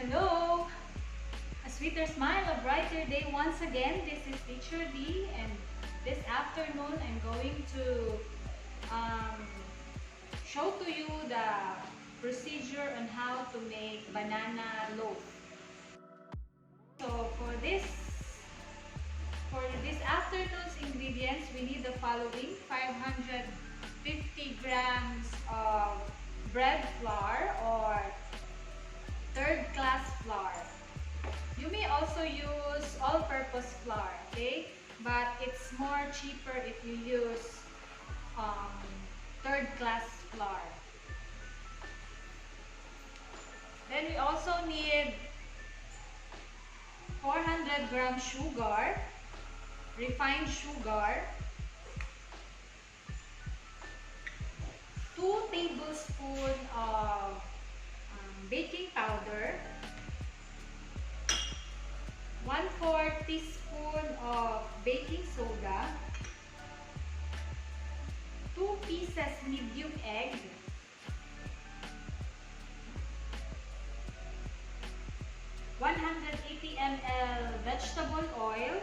Hello! A sweeter smile, a brighter day once again. This is Teacher D, and this afternoon I'm going to show to you the procedure on how to make banana loaf. So for this afternoon's ingredients, we need the following: 550 grams of bread flour or third-class flour. You may also use all-purpose flour, okay? But it's more cheaper if you use third-class flour. Then we also need 400 grams sugar, refined sugar, 2 tablespoons of baking powder, 1/4 teaspoon of baking soda, 2 pieces medium egg, 180 ml vegetable oil.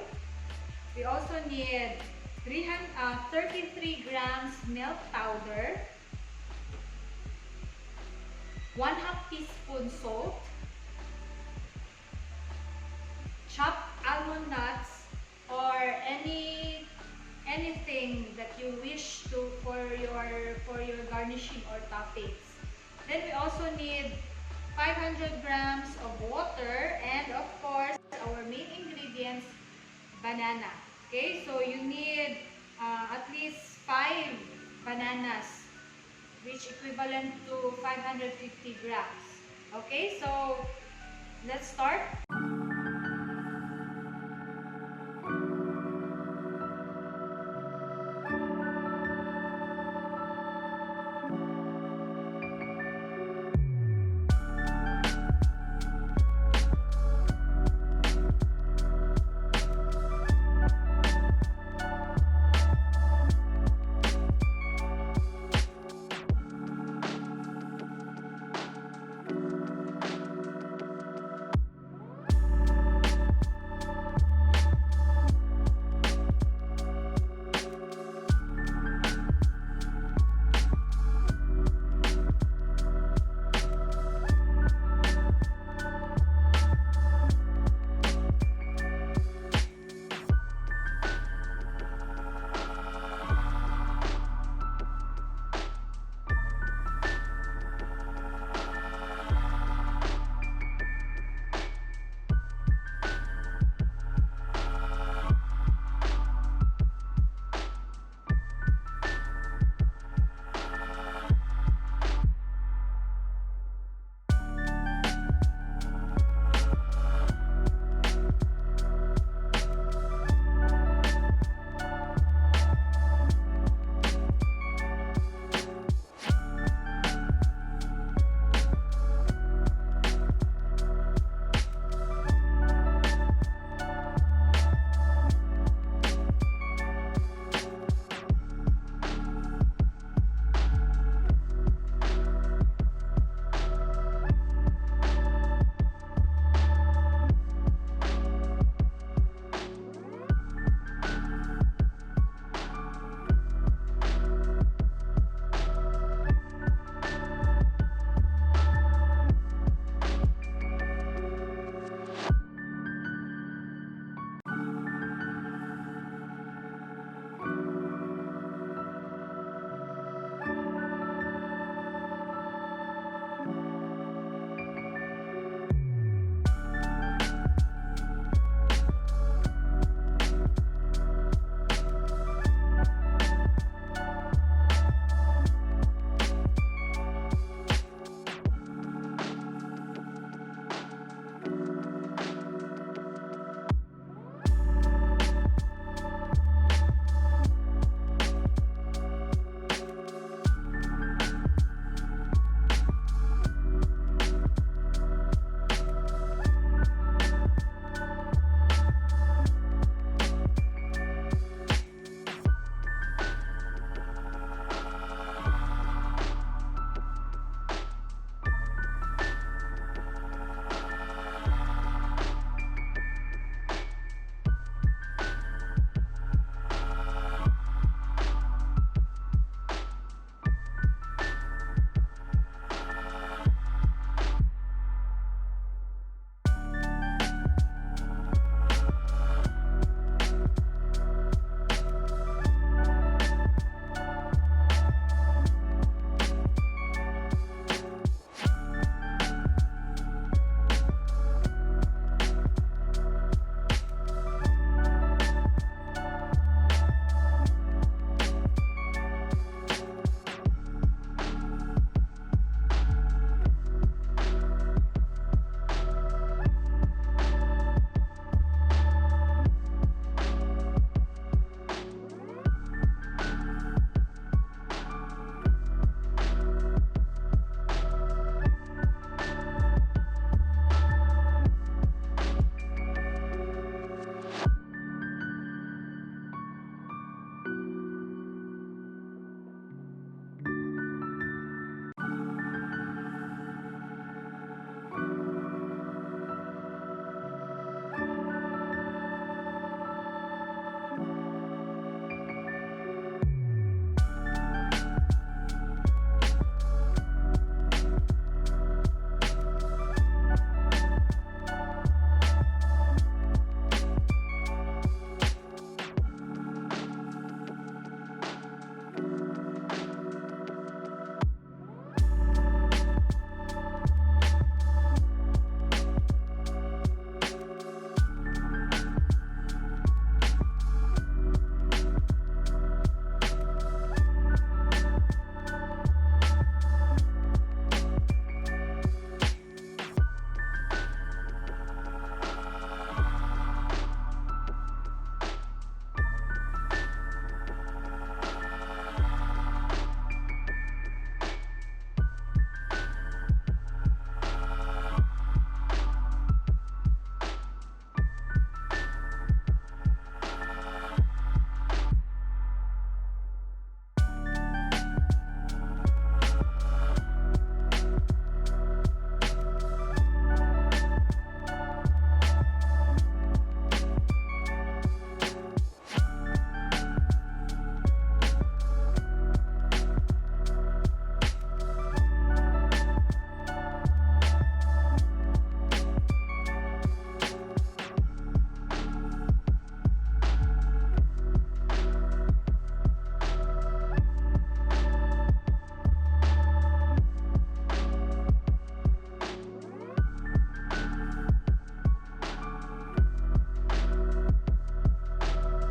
We also need 33 grams milk powder, 1/2 teaspoon salt, chopped almond nuts, or anything that you wish to for your garnishing or toppings. Then we also need 500 grams of water, and of course our main ingredients, banana. Okay, so you need at least 5 bananas, which equivalent to 550 grams. Okay, so let's start.